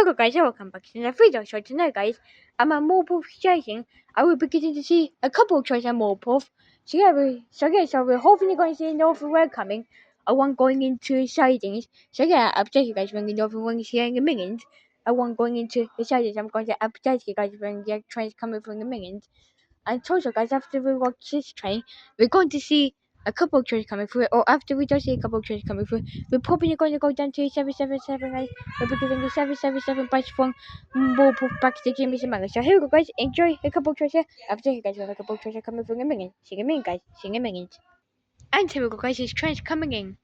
Hello guys and welcome back to another video. So tonight guys, I'm at Morpeth chasing. I will be getting to see a couple of choices at Morpeth. So we're hopefully going to see North and Red coming. I want going into sidings. So yeah, I'll update you guys when the North and Red is here in a minute. I want going into the sidings. I'm going to update you guys when the train's coming from the minute. And also guys, after we watch this train, we're going to see a couple of trains coming through, or after we don't see a couple of trains coming through, we're probably going to go down to 777 guys. We'll be giving the 777 bus from Morpeth back to Jimmy's and Manga. So here we go guys, enjoy a couple of trains here. After you guys have a couple of trains coming through in a minute. See you in a minute guys, see you in a minute. And here we go guys, this train's coming in.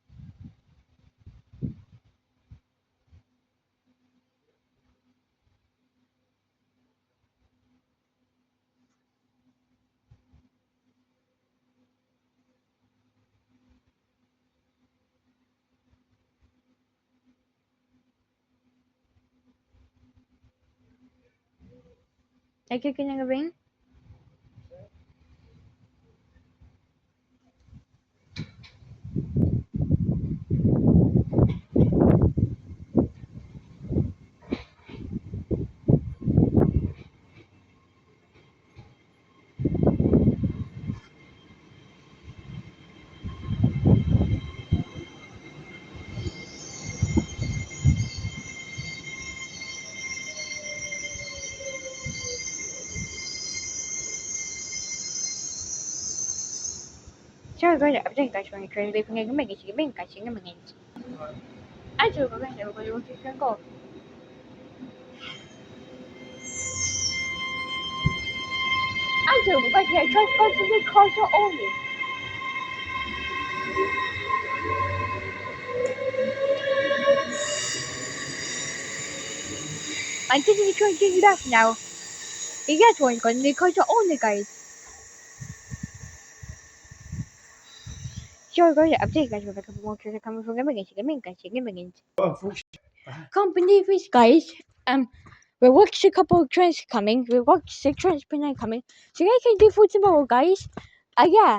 Are you getting a ring? So we're going to update guys when the train leaving in a minute. See you in a minute guys, see you in a minute. And here we go guys, everybody wants to go. And here we go guys, yeah, train's going to be closer only. I'm taking the train to the left now. The yes one's gone because you're on the guys. So we're going to update guys with a couple more trains coming from Immigrant. Can't believe this guys. We watched a couple of trains coming. We watched the trains coming. So yeah, can do for tomorrow guys. So yeah,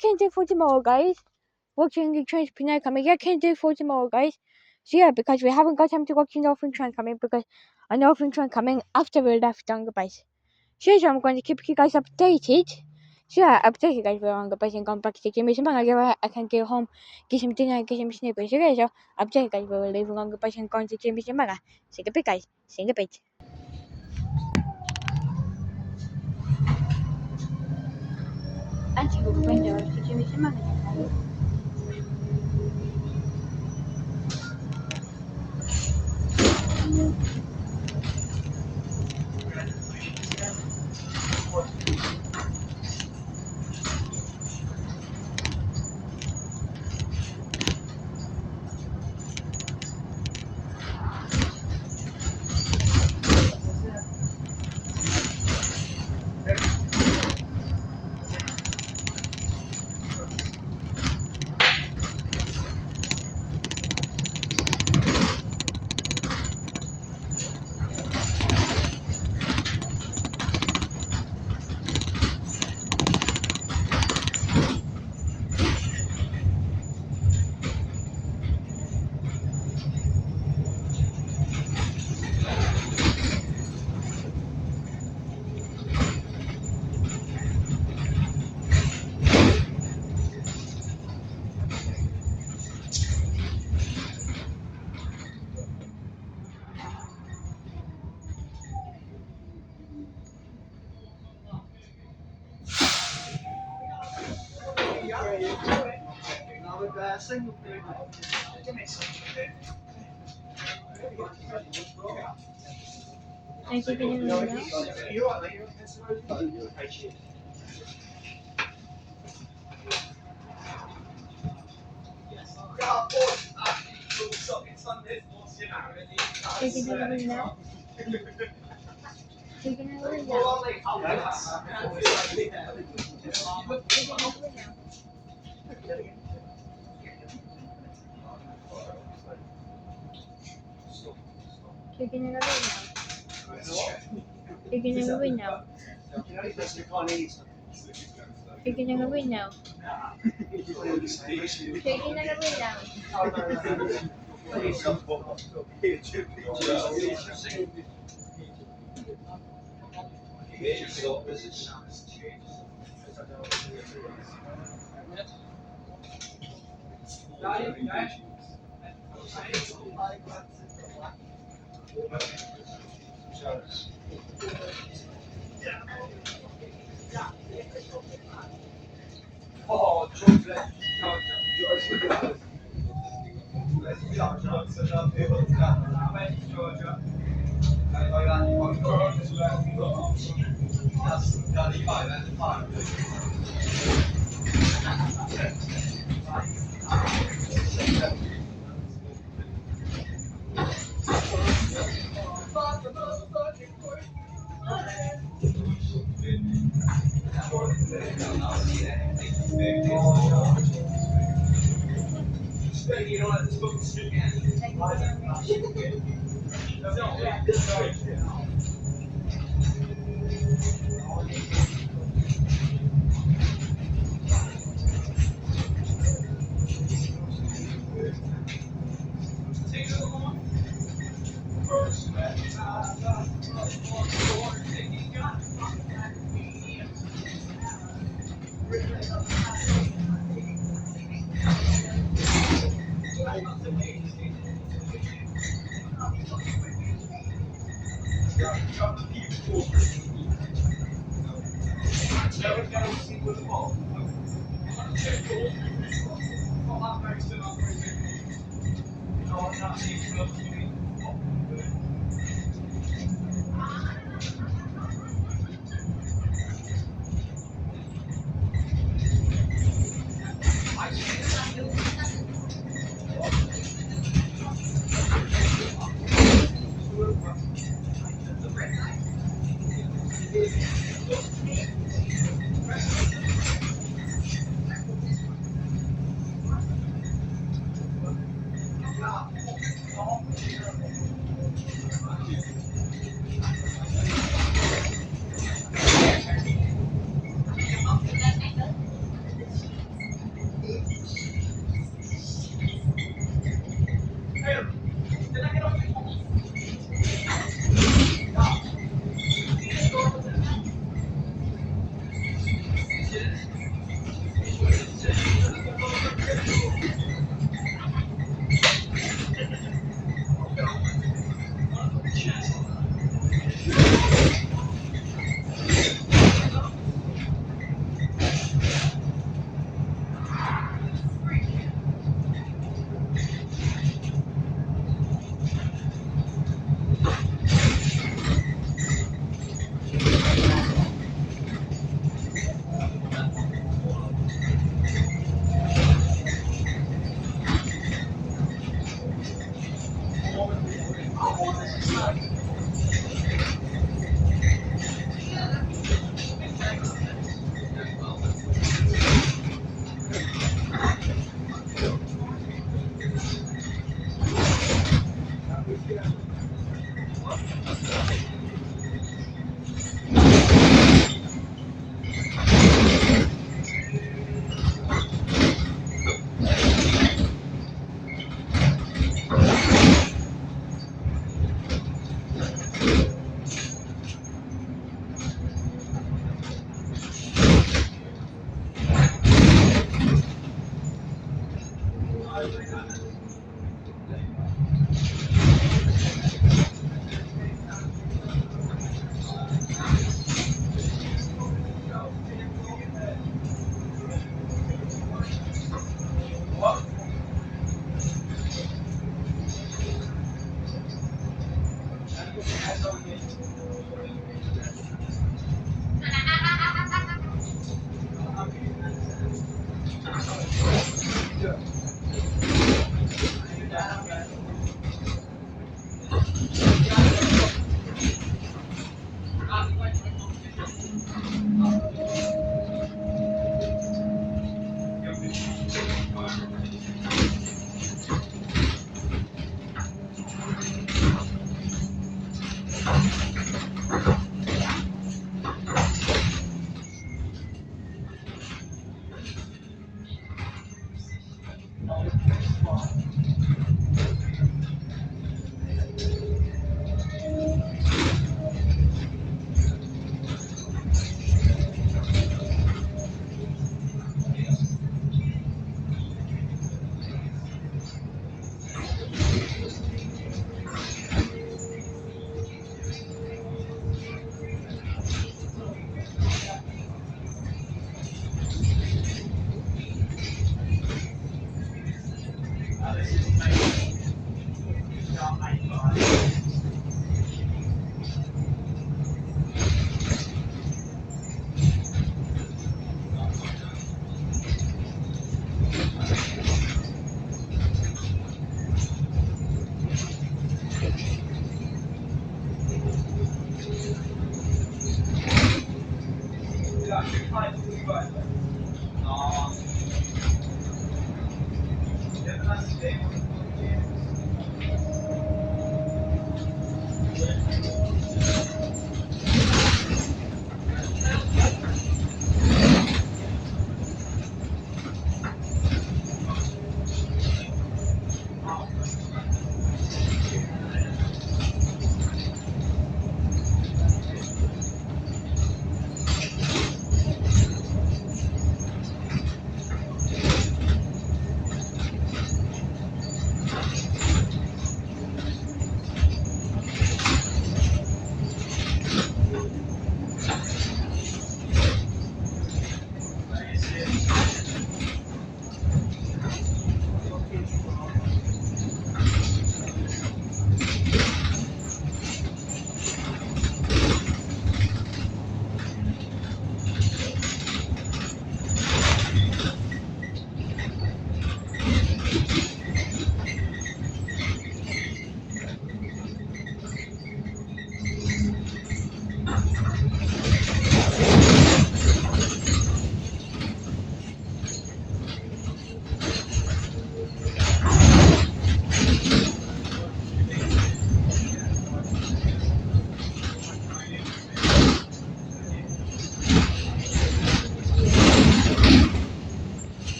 can do for tomorrow guys. Watching the trains coming. Yeah, can do for tomorrow guys. So yeah, because we haven't got time to watch the Northern train coming because a Northern train coming after we left on the base. So I'm going to keep you guys updated. So yeah, update you guys on the base and come back to Jimmy's and I can get home, get some dinner, get some snippets. So yeah, so update you guys we're leaving on the base and going to Jimmy's and See you in a bit guys. See you in a bit. And you will go window to Jimmy's and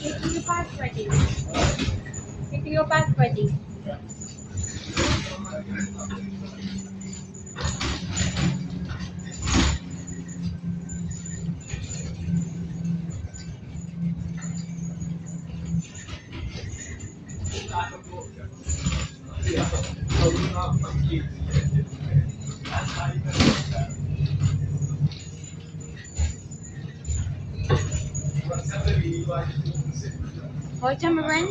Getting your bag ready. Getting your bag ready. Oi, Tamarin.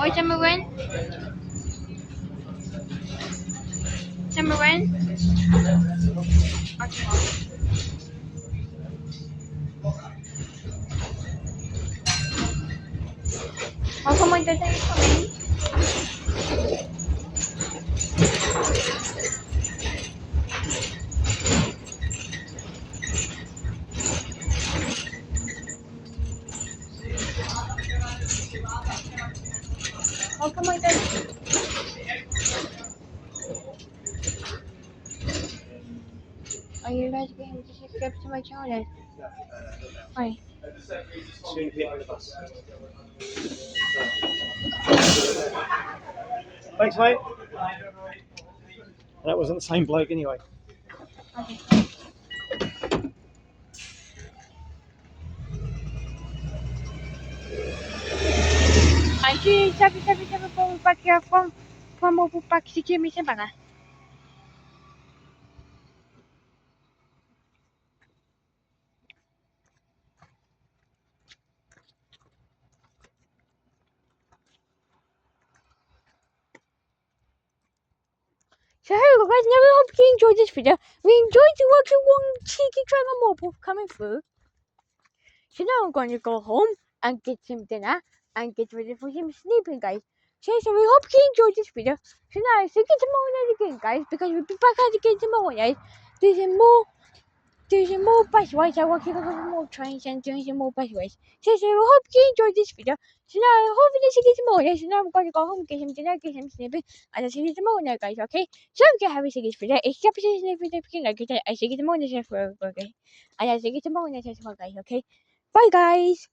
Oi, Tamarin. Tamarin. How come my data is coming? How come my data? Are you guys going to subscribe to my channel? Hi. Thanks, mate. That wasn't the same bloke anyway. Okay. Anci sabi po pagkira from mo po pagsikimi sa mga. So hello guys, now we hope you enjoyed this video. We enjoyed you watching one cheeky dragon Morpeth coming through. So now I'm going to go home and get some dinner and get ready for some sleeping, guys. So we hope you enjoyed this video. So now see you tomorrow night again, guys, because we'll be back out again tomorrow night. There's more pathways. I want to go to more trains and doing some more pathways. So we hope you enjoyed this video. So now hopefully see you tomorrow night. So now I'm going to go home, get some dinner, get some sleeping, and I'll see you tomorrow night, guys, okay? So if you haven't seen this video, it's the episode of the video, I see you tomorrow night, okay? And I'll see you tomorrow night, guys, okay? Bye, guys.